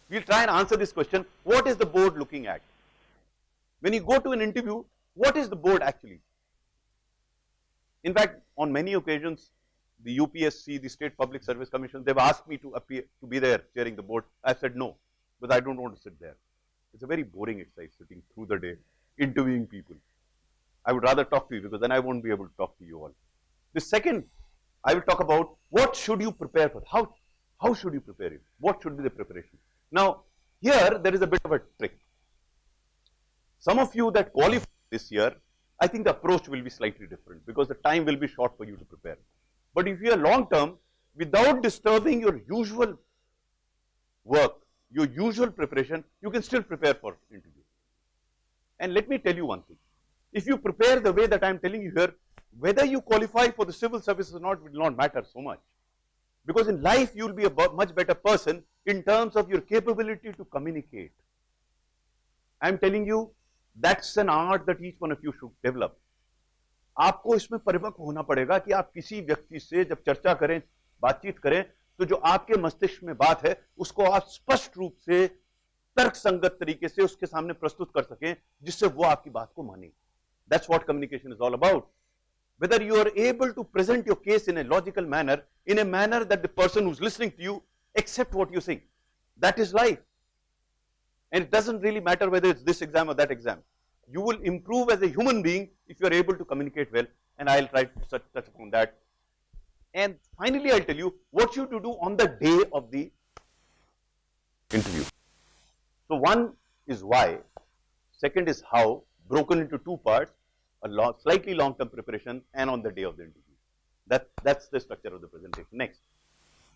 We'll try and answer this question. What is the board looking at? When you go to an interview, what is the board actually? In fact, on many occasions, the UPSC, the State Public Service Commission, they've asked me to appear, to be there chairing the board. I've said no, because I don't want to sit there. It's a very boring exercise sitting through the day, interviewing people. I would rather talk to you, because then I won't be able to talk to you all. The second, I will talk about what should you prepare for? How should you prepare it? What should be the preparation? Now, here there is a bit of a trick. Some of you that qualify this year, I think the approach will be slightly different, because the time will be short for you to prepare. But if you are long term, without disturbing your usual work, your usual preparation, you can still prepare for interview. And let me tell you one thing. If you prepare the way that I am telling you here, whether you qualify for the civil service or not will not matter so much. Because in life, you will be a much better person in terms of your capability to communicate. I am telling you, that's an art that each one of you should develop. आपको इसमें परिपक्व होना पड़ेगा कि आप किसी व्यक्ति से जब चर्चा करें, बातचीत करें, तो जो आपके मस्तिष्क में बात है, उसको आप स्पष्ट रूप से तर्क संगत तरीके से उसके सामने प्रस्तुत कर सकें, जिससे वो आपकी बात को माने. That's what communication is all about. Whether you are able to present your case in a logical manner, in a manner that the person who's listening to you accept what you say. That is life. And it doesn't really matter whether it's this exam or that exam. You will improve as a human being if you are able to communicate well, and I'll try to touch upon that. And finally, I'll tell you what you to do on the day of the interview. So one is why, second is how, broken into two parts, a slightly long-term preparation, and on the day of the interview. That's the structure of the presentation. Next.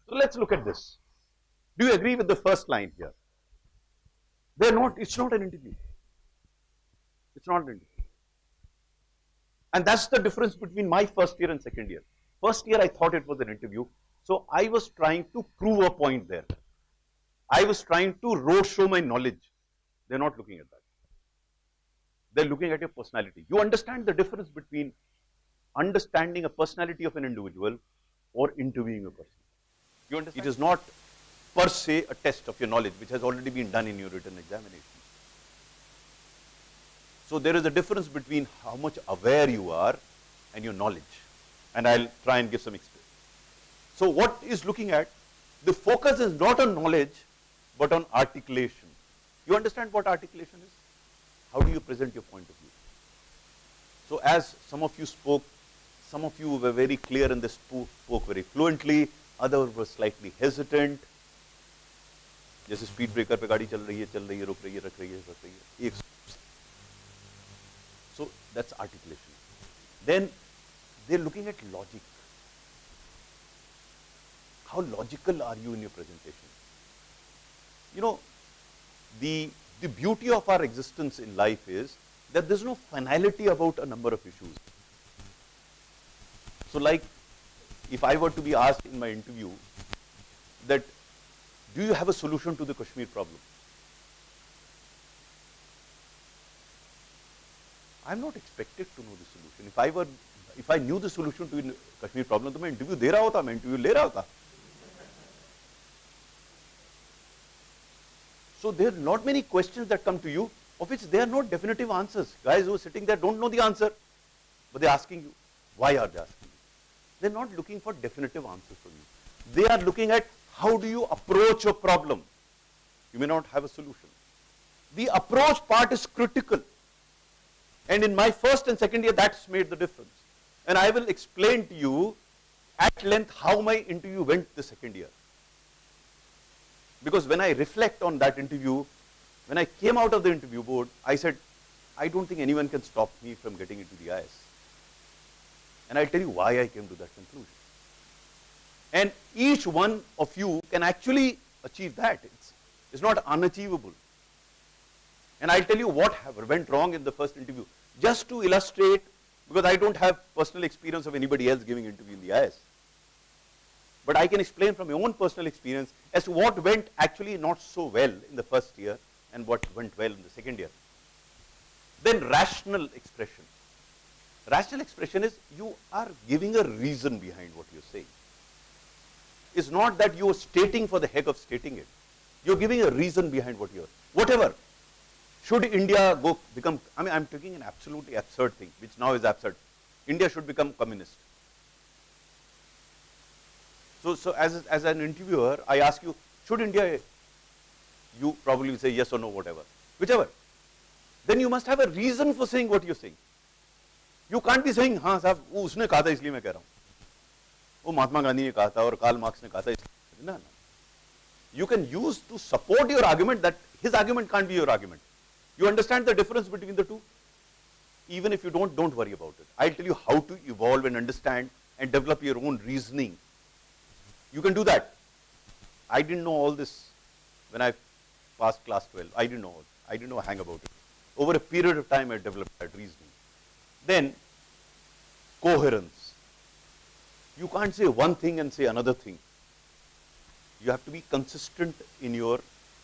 So let's look at this. Do you agree with the first line here? It's not an interview. It's not an interview. And that's the difference between my first year and second year. First year I thought it was an interview. So I was trying to prove a point there. I was trying to roadshow my knowledge. They're not looking at that. They're looking at your personality. You understand the difference between understanding a personality of an individual or interviewing a person. You understand? It is not per se a test of your knowledge, which has already been done in your written examination. So there is a difference between how much aware you are and your knowledge. And I'll try and give some experience. So what is looking at? The focus is not on knowledge, but on articulation. You understand what articulation is? How do you present your point of view? So as some of you spoke, some of you were very clear and they spoke very fluently, others were slightly hesitant. जैसे speed breaker पे गाड़ी चल रही है, रुक रही है, रख रही है, रख रही है. So that's articulation. Then they're looking at logic. How logical are you in your presentation? You know, the beauty of our existence in life is that there's no finality about a number of issues. So like, if I were to be asked in my interview that, do you have a solution to the Kashmir problem? I'm not expected to know the solution. If I knew the solution to the Kashmir problem, तो मैं interview दे रहा होता, मैं interview ले रहा होता. So there are not many questions that come to you, of which there are no definitive answers. Guys who are sitting there don't know the answer, but they're asking you. Why are they asking you? They're not looking for definitive answers from you. They are looking at how do you approach a problem. You may not have a solution. The approach part is critical. And in my first and second year, that's made the difference. And I will explain to you at length how my interview went the second year. Because when I reflect on that interview, when I came out of the interview board, I said, I don't think anyone can stop me from getting into the IS. And I'll tell you why I came to that conclusion. And each one of you can actually achieve that. It's not unachievable. And I'll tell you what went wrong in the first interview. Just to illustrate, because I don't have personal experience of anybody else giving interview in the IS. But I can explain from my own personal experience as to what went actually not so well in the first year and what went well in the second year. Then rational expression. Rational expression is you are giving a reason behind what you're saying. It's not that you are stating for the heck of stating it. You're giving a reason behind what you're, whatever. Should India become, I mean, I'm taking an absolutely absurd thing, which now is absurd. India should become communist. So as an interviewer, I ask you, should India, you probably say yes or no, whatever, whichever. Then you must have a reason for saying what you're saying. You can't be saying, हाँ साहब, वो उसने कहा था इसलिए मैं कह रहा हूँ. वो महात्मा गांधी ने कहा था और कार्ल मार्क्स ने कहा था. No, no. You can use to support your argument that his argument can't be your argument. You understand the difference between the two? Even if you don't worry about it. I'll tell you how to evolve and understand and develop your own reasoning. You can do that. I didn't know all this when I passed class 12. I didn't know a hang about it. Over a period of time, I developed that reasoning. Then, coherence. You can't say one thing and say another thing. You have to be consistent in your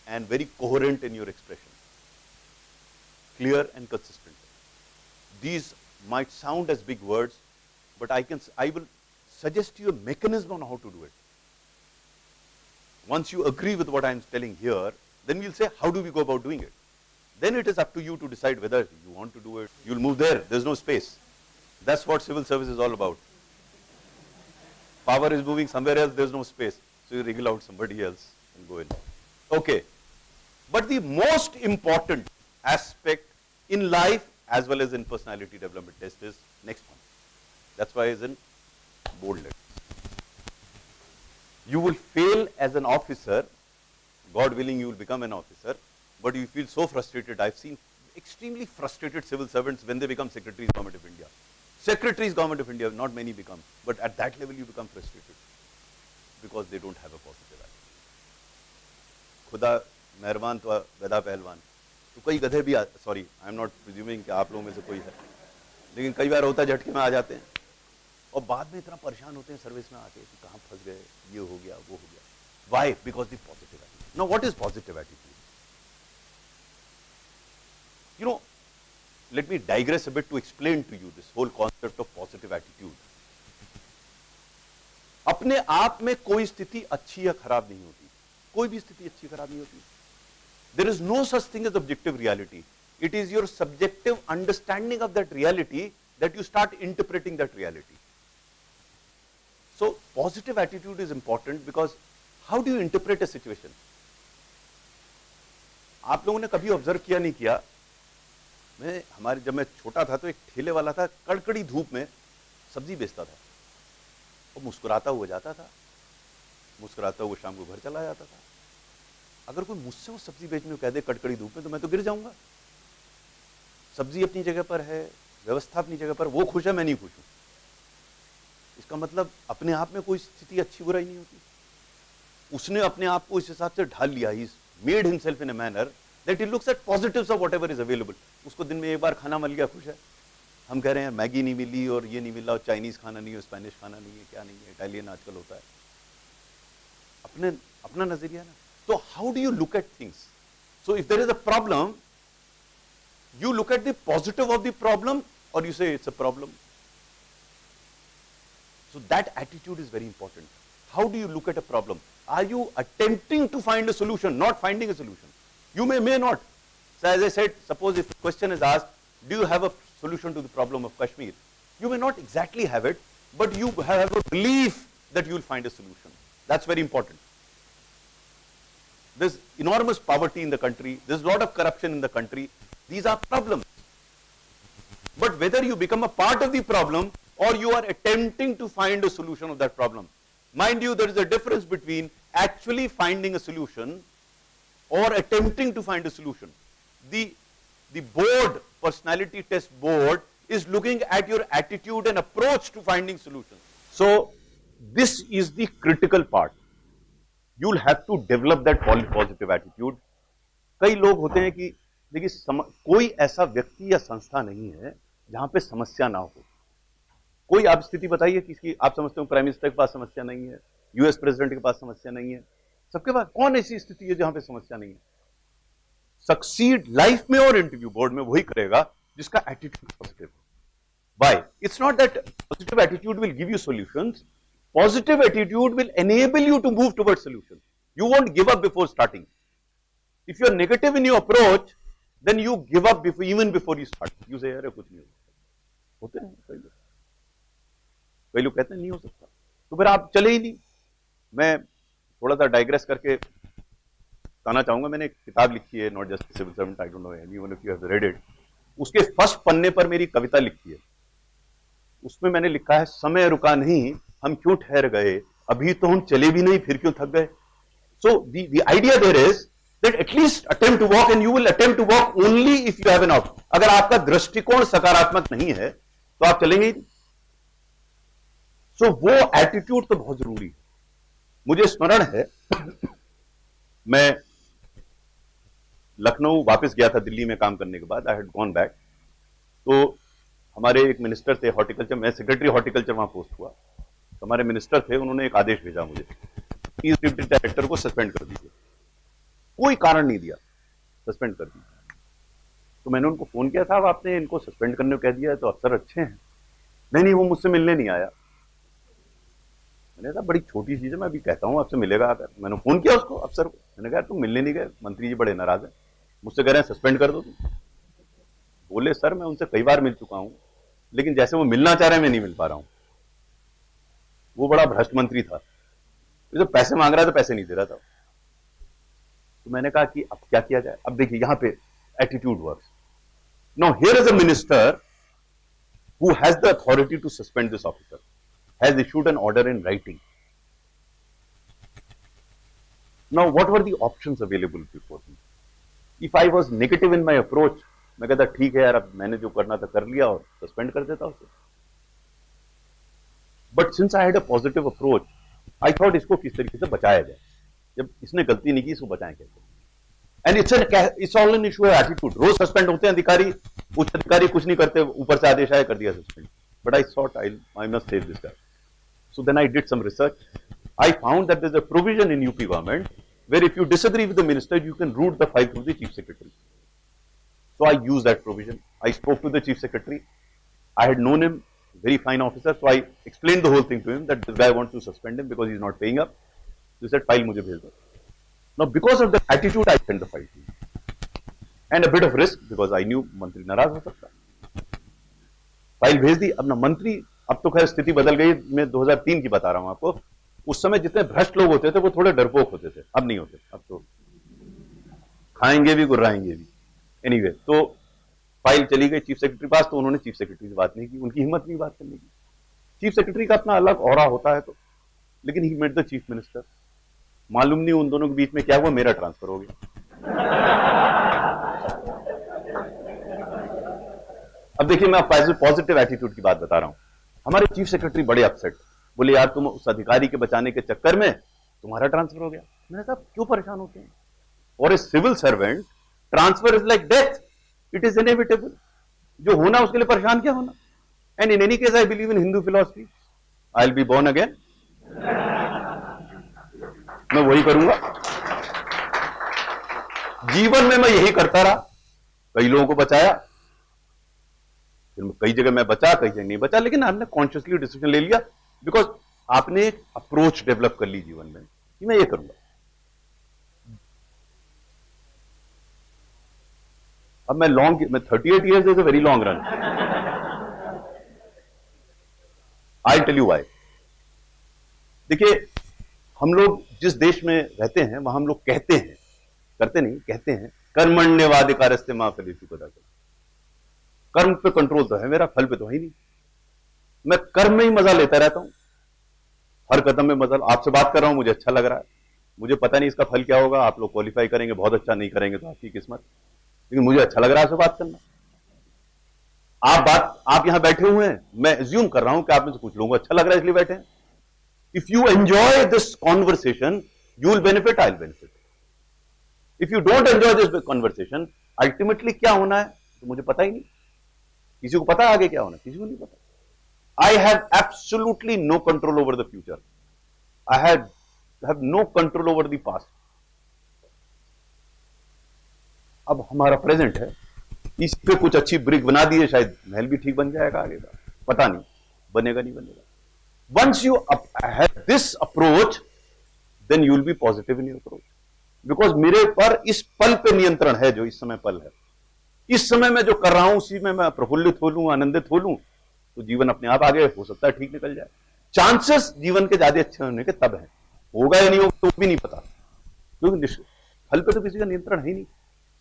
and very coherent in your expression. Clear and consistent. These might sound as big words, but I will suggest you a mechanism on how to do it. Once you agree with what I am telling here, then we'll say, how do we go about doing it? Then it is up to you to decide whether you want to do it. You'll move there. There's no space. That's what civil service is all about. Power is moving somewhere else. There's no space. So you wriggle out somebody else and go in. Okay. But the most important aspect in life as well as in personality development test is next one. That's why it's in bold letters. You will fail as an officer. God willing, you will become an officer. But you feel so frustrated. I've seen extremely frustrated civil servants when they become secretaries government of India. Secretaries government of India, not many become. But at that level, you become frustrated. Because they don't have a positive attitude. खुदा मेहरबान तो गधा पहलवान. तो कई गधे भी, sorry, I am not presuming कि आप लोगों में से कोई है, लेकिन कई बार होता है झटके में आ जाते हैं और बाद में इतना परेशान होते हैं सर्विस में आके कि कहाँ फंस गए, ये हो गया, वो हो गया. Why? Because the positive attitude. Now, what is positive attitude? You know, let me digress a bit to explain to you this whole concept of positive attitude. अपने आप में कोई स्थिति अच्छी या खराब नहीं होती. कोई भी स्थिति अच्छी खराब नहीं होती. There is no such thing as objective reality. It is your subjective understanding of that reality that you start interpreting that reality. So, positive attitude is important because how do you interpret a situation? आप लोगों ने कभी observe किया नहीं किया, जब मैं छोटा था तो एक ठेले वाला था, कड़कड़ी धूप में सब्जी बेचता था और मुस्कुराता हुआ जाता था, मुस्कुराता हुआ शाम को घर चला जाता था. अगर कोई मुझसे वो सब्जी बेचने को कह दे कड़कड़ी धूप में तो मैं तो गिर जाऊंगा. सब्जी अपनी जगह पर है, व्यवस्था अपनी जगह पर, वो खुश है, मैं नहीं खुश हूं. इसका मतलब अपने आप में कोई स्थिति अच्छी बुराई नहीं होती. उसने अपने आप को इस हिसाब से ढाल लिया. He made himself in a manner that he looks at positives of whatever is available. उसको दिन में एक बार खाना मिल गया, खुश है. हम कह रहे हैं मैगी नहीं मिली और ये नहीं मिला और चाइनीज खाना नहीं है, स्पेनिश खाना नहीं है, क्या नहीं है, इटालियन आजकल होता है. अपना नजरिया ना. So how do you look at things? So if there is a problem, you look at the positive of the problem or you say it's a problem. So that attitude is very important. How do you look at a problem? Are you attempting to find a solution, not finding a solution? You may not. So as I said, suppose if the question is asked, do you have a solution to the problem of Kashmir? You may not exactly have it, but you have a belief that you will find a solution. That's very important. There's enormous poverty in the country. There's a lot of corruption in the country. These are problems. But whether you become a part of the problem or you are attempting to find a solution of that problem. Mind you, there is a difference between actually finding a solution or attempting to find a solution. The board, personality test board, is looking at your attitude and approach to finding solutions. So, this is the critical part. You'll have to develop that positive attitude. कई लोग होते हैं कि देखिए कोई ऐसा व्यक्ति या संस्था नहीं है जहां पे समस्या ना हो. कोई आप स्थिति बताइए किसकी आप समझते हो प्राइम मिनिस्टर के पास समस्या नहीं है, यूएस प्रेसिडेंट के पास समस्या नहीं है, सबके पास. कौन ऐसी स्थिति है जहां पे समस्या नहीं है? सक्सीड लाइफ में और इंटरव्यू बोर्ड में वही करेगा जिसका attitude positive. Why? It's not that positive attitude will give you solutions. Positive attitude will enable you to move towards solution. You won't give up before starting. If you are negative in your approach, then you give up even before you start. You say, अरे कुछ नहीं हो सकता. होते हैं कई लोग कहते हैं नहीं हो सकता, तो फिर आप चले ही नहीं. मैं थोड़ा सा डाइग्रेस करके बताना चाहूंगा. मैंने एक किताब लिखी है, not just civil servant, I don't know anyone if you have read it. उसके फर्स्ट पन्ने पर मेरी कविता लिखी है. उसमें मैंने लिखा है, समय रुका नहीं, हम क्यों ठहर गए, अभी तो हम चले भी नहीं, फिर क्यों थक गए. So the idea there is that at least attempt to walk, and you will attempt to walk only if you have an out. अगर आपका दृष्टिकोण सकारात्मक नहीं है तो आप चलेंगे ही नहीं. सो वो एटीट्यूड तो बहुत जरूरी है. मुझे स्मरण है, मैं लखनऊ वापस गया था दिल्ली में काम करने के बाद. I had gone back. तो हमारे एक मिनिस्टर थे हॉर्टिकल्चर, मैं सेक्रेटरी हॉर्टिकल्चर वहां पोस्ट हुआ. तो हमारे मिनिस्टर थे, उन्होंने एक आदेश भेजा मुझे, इस डिप्टी डायरेक्टर को सस्पेंड कर दीजिए. कोई कारण नहीं दिया, सस्पेंड कर दीजिए. तो मैंने उनको फोन किया, साहब आपने इनको सस्पेंड करने को कह दिया है, तो अफसर अच्छे हैं. नहीं, वो मुझसे मिलने नहीं आया. मैंने कहा बड़ी छोटी चीज है, मैं अभी कहता हूं आपसे मिलेगा आकर. मैंने फोन किया उसको, अफसर को. मैंने कहा तुम मिलने नहीं गए, मंत्री जी बड़े नाराज हैं, मुझसे कह रहे हैं सस्पेंड कर दो तुम. बोले सर मैं उनसे कई बार मिल चुका हूं, लेकिन जैसे वो मिलना चाह रहे हैं मैं नहीं मिल पा रहा हूं. वो बड़ा भ्रष्ट मंत्री था, तो पैसे मांग रहा था, पैसे नहीं दे रहा था. तो मैंने कहा कि अब क्या किया जाए. अब देखिए यहां पे attitude works. Now here is a minister who has the authority to suspend this officer, has issued an order in writing. Now, what were the options available before me? If I was negative in my approach, मैं कहता ठीक है यार, अब मैंने जो करना था कर लिया और सस्पेंड कर देता उसे. But since I had a positive approach, I thought इसको किस तरीके से बचाया जाए. जब इसने गलती नहीं की, इसको बचाएं कैसे. And it's all an issue of attitude. रोज सस्पेंड होते हैं अधिकारी, उच्च अधिकारी कुछ नहीं करते, ऊपर से आदेश आया कर दिया suspend. But I thought I must save this guy. So then I did some research. I found that there's a provision in UP government where if you disagree with the minister, you can route the file through the chief secretary. So I used that provision. I spoke to the chief secretary. I had known him, very fine officer. So I explained the whole thing to him that this guy wants to suspend him because he's not paying up. So he said, file mujhe bhej do. Now because of the attitude, I sent the file to him. And a bit of risk because I knew मंत्री नाराज हो सकता. File भेज दी. अब ना मंत्री, अब तो खैर स्थिति बदल गई, मैं 2003 की बता रहा हूं आपको. उस समय जितने भ्रष्ट लोग होते थे वो थोड़े डरपोक होते थे, अब नहीं होते. अब तो खाएंगे भी गुर्राएंगे भी. एनीवे, तो फाइल चली गई चीफ सेक्रेटरी पास. तो उन्होंने चीफ सेक्रेटरी से बात नहीं की, उनकी हिम्मत नहीं बात करने की. चीफ सेक्रेटरी का अपना अलग ऑरा होता है, तो लेकिन he met the chief minister. मालूम नहीं उन दोनों के बीच में क्या हुआ, मेरा ट्रांसफर हो गया. अब देखिए मैं पॉजिटिव एटीट्यूड की बात बता रहा हूं. हमारे चीफ सेक्रेटरी बड़े अपसेट, बोले यार तुम उस अधिकारी के बचाने के चक्कर में तुम्हारा ट्रांसफर हो गया. मैंने कहा क्यों परेशान होते हैं. और a civil servant transfer is like death, it is inevitable. जो होना उसके लिए परेशान क्या होना. And in any case I believe in Hindu philosophy, I will be born again. मैं वही करूंगा. जीवन में मैं यही करता रहा, कई लोगों को बचाया, फिर कई जगह मैं बचा, कई जगह नहीं बचा, लेकिन आपने कॉन्शियसली डिसीजन ले लिया बिकॉज आपने एक अप्रोच डेवलप कर ली जीवन में कि मैं ये करूंगा. अब मैं 38 years is a very long run. I tell you why. देखिए हम लोग जिस देश में रहते हैं वहां हम लोग कहते हैं, करते नहीं, कहते हैं कर्मण्यवाधिकारस्ते मा फलेषु कदाचन. कर्म पे कंट्रोल तो है मेरा, फल पे तो है ही नहीं. मैं कर्म में ही मजा लेता रहता हूं, हर कदम में मजा. आपसे बात कर रहा हूं, मुझे अच्छा लग रहा है, मुझे पता नहीं इसका फल क्या होगा. आप लोग क्वालिफाई करेंगे बहुत अच्छा, नहीं करेंगे तो आपकी किस्मत, लेकिन मुझे अच्छा लग रहा है आपसे बात करना. आप यहां बैठे हुए हैं, मैं एज्यूम कर रहा हूं कि आप में से कुछ लोगों को अच्छा लग रहा है इसलिए बैठे हैं. If you enjoy this conversation you will benefit, I will benefit. If you don't enjoy this conversation, ultimately क्या होना है तो मुझे पता ही नहीं. किसी को पता है आगे क्या होना, किसी को नहीं पता. I have absolutely no control over the future. I have no control over the past. अब हमारा प्रेजेंट है, इस पे कुछ अच्छी ब्रिक बना दिए, शायद महल भी ठीक बन जाएगा आगे का, पता नहीं बनेगा नहीं बनेगा. Once you have this approach, then you will be positive in your approach. Because मेरे पर इस पल पे नियंत्रण है, जो इस समय पल है। इस समय मैं जो कर रहा हूं उसी में मैं प्रफुल्लित हो लूं, आनंदित हो लूं, तो जीवन अपने आप आगे हो सकता है ठीक निकल जाए। चांसेस जीवन के ज्यादा अच्छे होने के तब है, होगा या नहीं होगा तो भी नहीं पता, क्योंकि फल पे तो किसी का नियंत्रण है ही नहीं।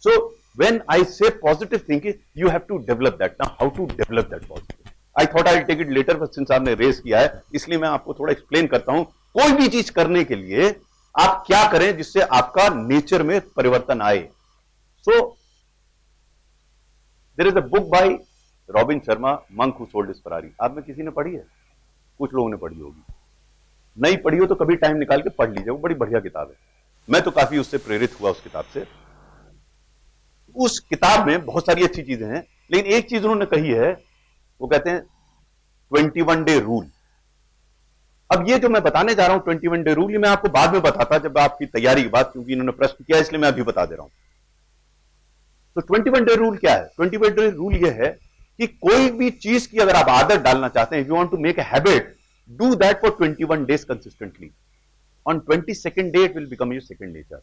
सो when I say positive thinking, you have to develop that. Now how to develop that positive, I thought I take it later, but since आपने रेस किया है इसलिए मैं आपको थोड़ा एक्सप्लेन करता हूं। कोई भी चीज करने के लिए आप क्या करें जिससे आपका नेचर में परिवर्तन आए। So there is a book by Robin Sharma, monk who sold his Ferrari. आप में किसी ने पढ़ी है? कुछ लोगों ने पढ़ी होगी, नहीं पढ़ी हो तो कभी टाइम निकाल के पढ़ लीजिए, वो बड़ी बढ़िया किताब है। मैं तो काफी उससे प्रेरित हुआ, उस किताब से। उस किताब में बहुत सारी अच्छी चीजें हैं, लेकिन एक चीज उन्होंने कही है, वो कहते हैं 21 डे रूल। अब ये जो मैं बताने जा रहा हूं 21 डे रूल, ये मैं आपको बाद में बताता जब आपकी तैयारी की बात, क्योंकि इन्होंने प्रश्न किया इसलिए मैं अभी बता दे रहा हूं। तो 21 डे रूल क्या है? 21 डे रूल ये है कि कोई भी चीज की अगर आप आदत डालना चाहते हैं, if you want to make a habit, do that for 21 days consistently. On 22nd day it will become your second nature.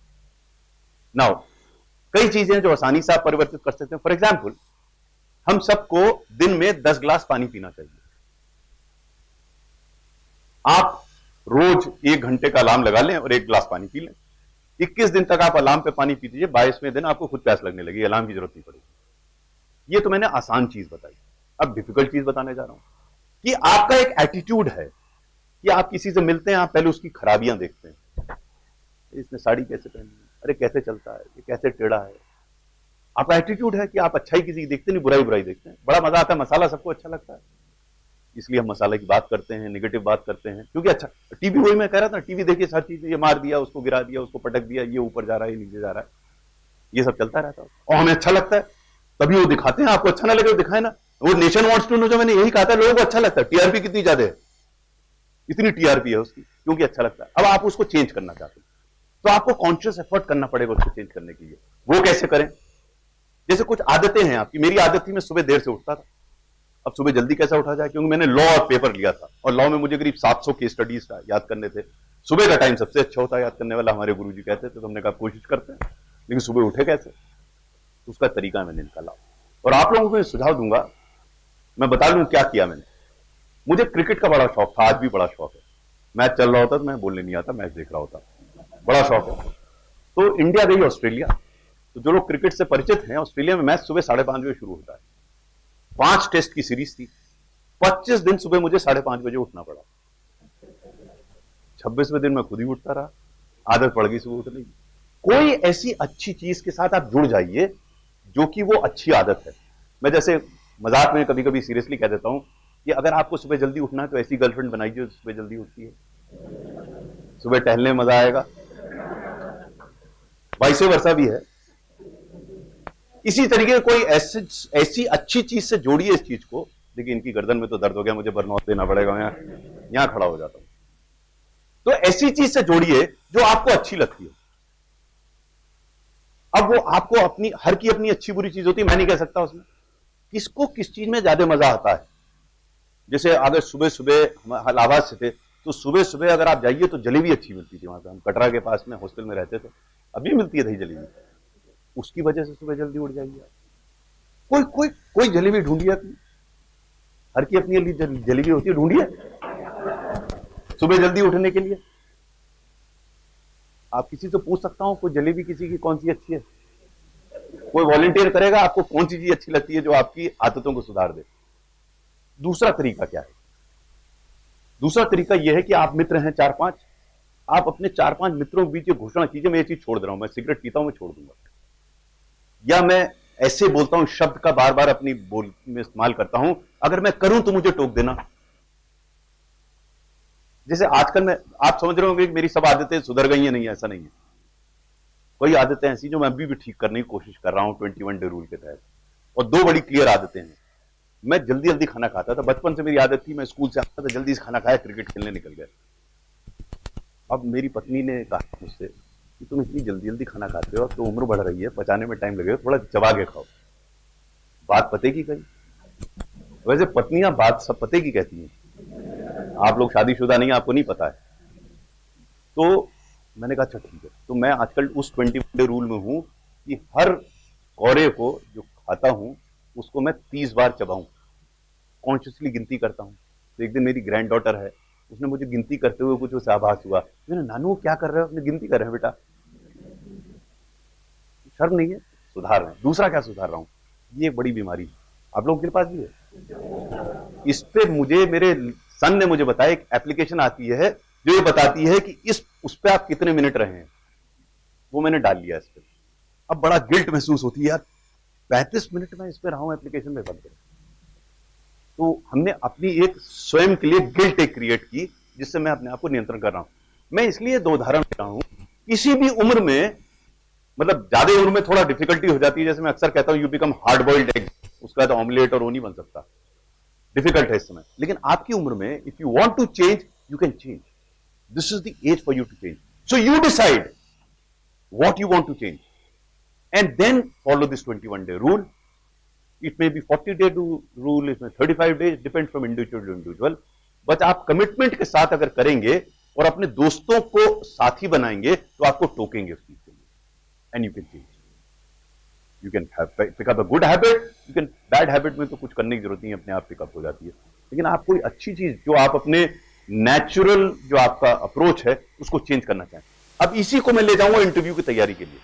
Now कई चीजें जो आसानी से आप परिवर्तित कर सकते हैं। फॉर एग्जाम्पल, हम सबको दिन में 10 ग्लास पानी पीना चाहिए। आप रोज 1 घंटे का अलार्म लगा लें और 1 ग्लास पानी पी लें। 21 दिन तक आप अलार्म पे पानी पी दीजिए, 22वें दिन आपको खुद प्यास लगने लगी, अलार्म की जरूरत नहीं पड़ेगी। ये तो मैंने आसान चीज बताई। अब डिफिकल्ट चीज बताने जा रहा हूं कि आपका एक एटीट्यूड है कि आप किसी से मिलते हैं, आप पहले उसकी खराबियां देखते हैं। इसने साड़ी कैसे पहनी है, अरे कैसे चलता है, ये कैसे टेढ़ा है। आपका एटीट्यूड है कि आप अच्छाई किसी की देखते नहीं, बुराई बुराई देखते हैं। बड़ा मजा आता है, मसाला सबको अच्छा लगता है, इसलिए हम मसाले की बात करते हैं, नेगेटिव बात करते हैं, क्योंकि अच्छा। टीवी, वही मैं कह रहा था, टीवी देखिए हर चीज, ये मार दिया, उसको गिरा दिया, उसको पटक दिया, ये ऊपर जा रहा है, ये नीचे जा रहा है, ये सब चलता रहता है और हमें अच्छा लगता है, तभी वो दिखाते हैं। आपको अच्छा ना लगे तो दिखाए ना, वो नेशन वांट्स टू नो, जो मैंने यही कहा था, लोगों को अच्छा लगता है। टीआरपी कितनी ज्यादा है, इतनी टीआरपी है उसकी, क्योंकि अच्छा लगता है। अब आप उसको चेंज करना चाहते हैं तो आपको कॉन्शियस एफर्ट करना पड़ेगा उसको चेंज करने के लिए। वो कैसे करें? जैसे कुछ आदतें हैं आपकी। मेरी आदत थी, मैं सुबह देर से उठता था। अब सुबह जल्दी कैसे उठा जाए, क्योंकि मैंने लॉ और पेपर लिया था, और लॉ में मुझे करीब 700 केस स्टडीज याद करने थे। सुबह का टाइम सबसे अच्छा होता है याद करने वाला, हमारे गुरुजी कहते थे, तो हमने कहा कोशिश करते हैं, लेकिन सुबह उठे कैसे, तो उसका तरीका मैंने निकाला और आप लोगों को सुझाव दूंगा। मैं बता दूं क्या किया मैंने। मुझे क्रिकेट का बड़ा शौक था, आज भी बड़ा शौक है। मैच चल रहा होता तो मैं बोलने नहीं आता, मैच देख रहा होता, बड़ा शौक है। तो इंडिया गई ऑस्ट्रेलिया, तो जो लोग क्रिकेट से परिचित हैं, ऑस्ट्रेलिया में मैच सुबह 5:30 बजे शुरू होता है। 5 टेस्ट की सीरीज थी, 25 दिन सुबह मुझे 5:30 बजे उठना पड़ा। 26वें दिन मैं खुद ही उठता रहा, आदत पड़ गई सुबह उठने की। कोई ऐसी अच्छी चीज के साथ आप जुड़ जाइए जो कि वो अच्छी आदत है। मैं जैसे मजाक में कभी कभी सीरियसली कह देता हूं कि अगर आपको सुबह जल्दी उठना है तो ऐसी गर्लफ्रेंड बनाइए जो सुबह जल्दी उठती है, सुबह टहलने में मजा आएगा। वैसे वर्षा भी है। इसी तरीके कोई ऐसी अच्छी चीज से जोड़िए इस चीज को। देखिए इनकी गर्दन में तो दर्द हो गया, मुझे बर्नआउट देना पड़ेगा, मैं यहां खड़ा हो जाता हूं। तो ऐसी चीज से जोड़िए जो आपको अच्छी लगती है। अब वो आपको अपनी, हर की अपनी अच्छी बुरी चीज होती है, मैं नहीं कह सकता उसमें किसको किस चीज में ज्यादा मजा आता है। जैसे अगर सुबह सुबह हम इलाहाबाद से थे, तो सुबह सुबह अगर आप जाइए तो जलेबी अच्छी मिलती थी। वहां पे हम कटरा के पास में हॉस्टल में रहते थे, अभी मिलती है दही जलेबी, उसकी वजह से सुबह जल्दी उठ जाइए। कोई कोई कोई जलेबी ढूंढिए अपनी, हर की अपनी जलेबी होती है, ढूंढिए सुबह जल्दी उठने के लिए। आप किसी से पूछ सकता हूं कोई जलेबी किसी की कौन सी अच्छी है, कोई वॉलंटियर करेगा आपको कौन सी चीज अच्छी लगती है जो आपकी आदतों को सुधार दे। दूसरा तरीका क्या है? दूसरा तरीका यह है कि आप मित्र हैं 4-5, आप अपने 4-5 मित्रों के बीच ये घोषणा कीजिए, मैं ये चीज छोड़ दे रहा हूं, मैं सिगरेट पीता हूं, मैं छोड़ दूंगा, या मैं ऐसे बोलता हूं, शब्द का बार बार अपनी बोल में इस्तेमाल करता हूं, अगर मैं करूं तो मुझे टोक देना। जैसे आजकल मैं, आप समझ रहे होंगे कि मेरी सब आदतें सुधर गई हैं, नहीं, ऐसा नहीं है। कोई आदतें ऐसी जो मैं अभी भी ठीक करने की कोशिश कर रहा हूं 21 डे रूल के तहत। और 2 बड़ी क्लियर आदतें हैं। मैं जल्दी जल्दी खाना खाता था, बचपन से मेरी आदत थी, मैं स्कूल से आता था जल्दी से खाना खाया, क्रिकेट खेलने निकल गए। अब मेरी पत्नी ने कहा मुझसे कि तुम इतनी जल्दी जल्दी खाना खाते हो, अब तो उम्र बढ़ रही है, पचाने में टाइम लगेगा, थोड़ा चबा के खाओ। बात पते की कही। वैसे पत्नियां बात सब पते की कहती हैं, आप लोग शादीशुदा नहीं, आपको नहीं पता है। तो मैंने कहा अच्छा ठीक है। तो मैं आजकल उस 21 डे रूल में हूं कि हर कौरे को जो खाता हूं उसको मैं 30 बार चबाऊं, कॉन्शियसली गिनती करता हूं। तो एक दिन मेरी ग्रैंड डॉटर है, उसने मुझे गिनती करते हुए कुछ उसे आभास हुआ, मैंने नानू क्या कर रहे हो, अपनी गिनती कर रहे हैं बेटा, शर्म नहीं है, सुधार रहे हैं। दूसरा क्या सुधार रहा हूं, ये एक बड़ी बीमारी है, आप लोगों के पास भी है। इस पे मुझे मेरे सन ने मुझे बताया एक एप्लीकेशन आती है जो ये बताती है कि इस उस पे आप कितने मिनट रहे हैं, वो मैंने डाल लिया इस पे। अब बड़ा गिल्ट महसूस होती है यार, 35 मिनट में इस पे रहा हूं एप्लीकेशन में, बंद करें। तो हमने अपनी एक स्वयं के लिए गिल्ट एक क्रिएट की, जिससे मैं अपने आप को नियंत्रण कर रहा हूं। मैं इसलिए दो उदाहरण दे रहा हूं, किसी भी उम्र में, मतलब ज्यादा उम्र में थोड़ा डिफिकल्टी हो जाती है, जैसे मैं अक्सर कहता हूं you become hard boiled egg, उसका तो ऑमलेट और वो नहीं बन सकता, डिफिकल्ट है इस समय। लेकिन आपकी उम्र में if you want to change you can change, this is the age for you to change. So you decide what you want to change and then follow this 21 day rule. It may be 40-day rule, it may 35 days, depends from individual to individual, but आप commitment के साथ अगर करेंगे और अपने दोस्तों को साथी बनाएंगे तो आपको टोकेंगे उस चीज के लिए, and you can change, you can pick up a good habit, you can, bad habit में तो कुछ करने की जरूरत नहीं है, अपने आप पिकअप हो जाती है। लेकिन आप कोई अच्छी चीज जो आप अपने नेचुरल जो आपका अप्रोच है उसको चेंज करना चाहें। अब इसी को मैं ले जाऊंगा इंटरव्यू की तैयारी के लिए।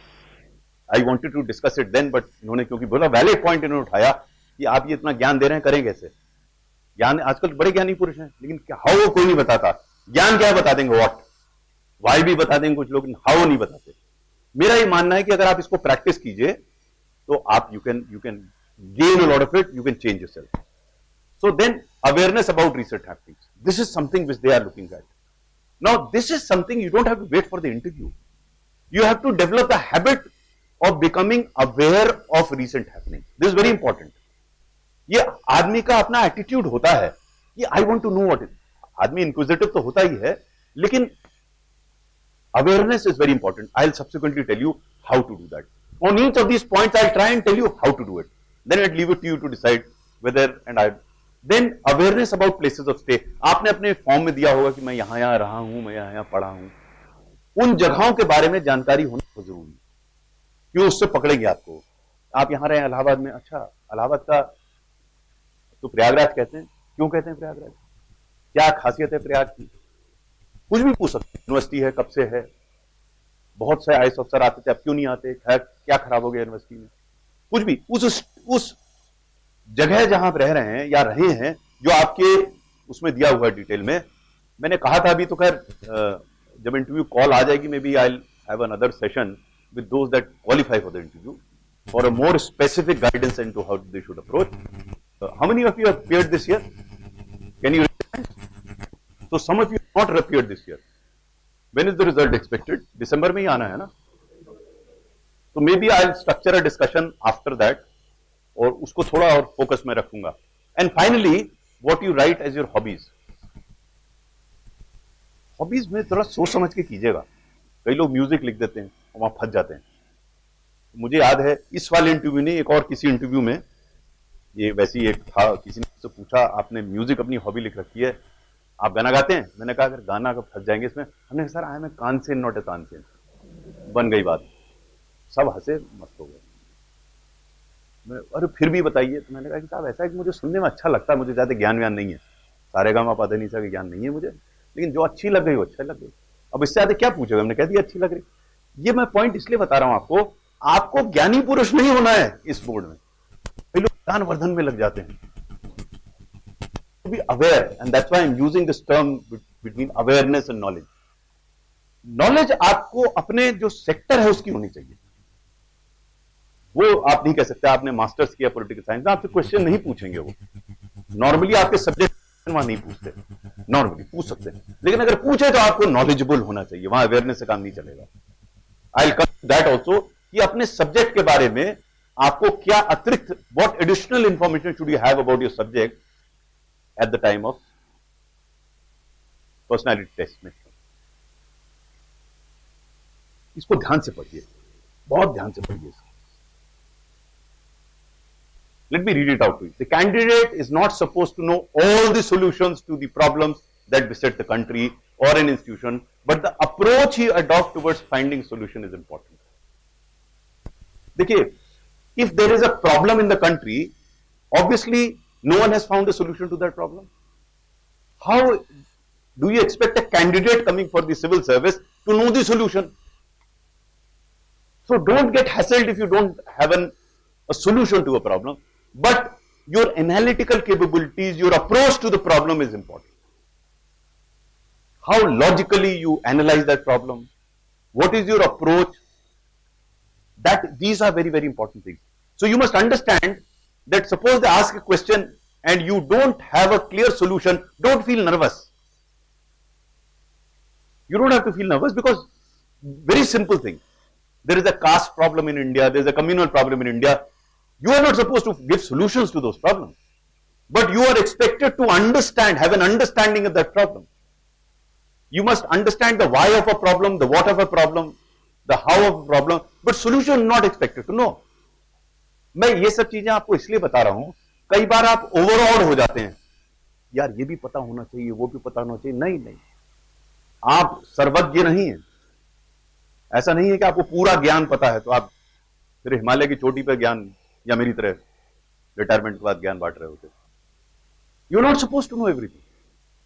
I wanted to discuss it then, but इन्होंने क्योंकि बोला वैलिड पॉइंट इन्होंने उठाया कि आप ये इतना ज्ञान दे रहे हैं, करें कैसे? ज्ञान आजकल बड़े ज्ञानी पुरुष हैं, लेकिन हाउ वो कोई नहीं बताता। ज्ञान क्या बता देंगे, व्हाट, वाई भी बता देंगे कुछ लोग, हाउ नहीं बताते। मेरा ये मानना है कि अगर आप इसको प्रैक्टिस कीजिए तो आप you can gain a lot of it, you can change yourself. So then awareness about recent happenings, this is something which they are looking at. Now, this is something you don't have to wait for the interview. You have to develop the habit of becoming aware of recent happening. This is very important. ये आदमी का अपना attitude होता है कि I want to know what is, आदमी inquisitive तो होता ही है, लेकिन awareness is very important. I will subsequently tell you how to do that. On each of these points I try and tell you how to do it, then I leave it to you to decide whether and I. Then awareness about places of stay, आपने अपने form में दिया होगा कि मैं यहां यहां रहा हूं, मैं यहां यहां पढ़ा हूं, उन जगहों के बारे में जानकारी होना बहुत जरूरी है, क्यों उससे पकड़ेंगे आपको। आप यहां रहे इलाहाबाद में, अच्छा इलाहाबाद का तो प्रयागराज कहते हैं, क्यों कहते हैं प्रयागराज, क्या खासियत है प्रयाग की, कुछ भी पूछ सकते हैं। यूनिवर्सिटी है, कब से है, बहुत से आईएएस अफसर आते थे, अब क्यों नहीं आते, क्या खराब हो गया यूनिवर्सिटी में, कुछ भी उस जगह जहां आप रह रहे हैं या रहे हैं जो आपके उसमें दिया हुआ है डिटेल में। मैंने कहा था अभी तो खैर जब इंटरव्यू कॉल आ जाएगी, maybe I will have another session with those that qualify for the interview for a more specific guidance into how they should approach. How many of you have appeared this year, can you? So some of you not appeared this year, when is the result expected? दिसंबर में ही आना है ना, तो maybe I will structure a discussion after that और उसको थोड़ा और फोकस में रखूंगा। And finally what you write as your hobbies, hobbies में थोड़ा सोच समझ के कीजिएगा। कई लोग म्यूजिक लिख देते हैं और वहां फंस जाते हैं। मुझे याद है इस वाले इंटरव्यू ने, एक और किसी इंटरव्यू में ये वैसी एक था, किसी ने मुझसे पूछा आपने म्यूजिक अपनी हॉबी लिख रखी है, आप गाना गाते हैं? मैंने कहा अगर गाना कब फंस जाएंगे इसमें, हमने कहा सर आई एम ए कानसेन नॉट ए तानसेन, बन गई बात, सब हंसे, मस्त हो गए। अरे फिर भी बताइए, तो मैंने कहा कि साहब ऐसा है कि मुझे सुनने में अच्छा लगता है, मुझे ज्यादा ज्ञान व्यान नहीं है, सारे गामा पा नहीं सा ज्ञान नहीं है मुझे, लेकिन जो अच्छी लग गई वो अच्छा लग गई। अब इससे ज्यादा क्या पूछेगा, हमने कह दिया अच्छी लग रही। ये मैं पॉइंट इसलिए बता रहा हूं आपको, आपको ज्ञानी पुरुष नहीं होना है इस बोर्ड में। कई लोग ज्ञान वर्धन में लग जाते हैं। To be aware, and that's why I'm using this term between awareness and knowledge. Knowledge आपको अपने जो सेक्टर है उसकी होनी चाहिए। वो आप नहीं कह सकते आपने मास्टर्स किया पॉलिटिकल साइंस में, आपसे क्वेश्चन नहीं पूछेंगे वो। नॉर्मली आपके सब्जेक्ट वहां नहीं पूछते, नॉर्मली पूछ सकते हैं, लेकिन अगर पूछे तो आपको नॉलेजेबल होना चाहिए, वहां अवेयरनेस से काम नहीं चलेगा। I will come that also कि अपने सब्जेक्ट के बारे में आपको क्या अतिरिक्त, what additional information should you have about your subject at the time of personality test में। इसको ध्यान से पढ़िए, बहुत ध्यान से पढ़िए। Let me read it out to you. The candidate is not supposed to know all the solutions to the problems that beset the country. or an institution, but the approach he adopts towards finding solution is important. देखिए, if there is a problem in the country, obviously no one has found a solution to that problem. How do you expect a candidate coming for the civil service to know the solution? So don't get hassled if you don't have a solution to a problem, but your analytical capabilities, your approach to the problem is important. How logically you analyze that problem, what is your approach, these are very, very important things. So you must understand that suppose they ask a question and you don't have a clear solution, don't feel nervous. You don't have to feel nervous, because very simple thing. There is a caste problem in India, there is a communal problem in India. You are not supposed to give solutions to those problems, but you are expected to understand, have an understanding of that problem. You must understand the why of a problem, the what of a problem, the how of a problem, but solution not expected to know. मैं ये सब चीजें आपको इसलिए बता रहा हूं, कई बार आप ओवरऑल हो जाते हैं, यार ये भी पता होना चाहिए, वो भी पता होना चाहिए. नहीं नहीं, आप सर्वज्ञ नहीं हैं. ऐसा नहीं है कि आपको पूरा ज्ञान पता है तो आप फिर हिमालय की चोटी पर ज्ञान, या मेरी तरह रिटायरमेंट के बाद ज्ञान बांट रहे होते. You are not supposed to know everything,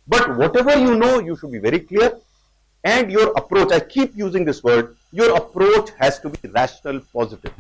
but whatever you know, you should be very clear, and your approach, I keep using this word, your approach has to be rational, positive.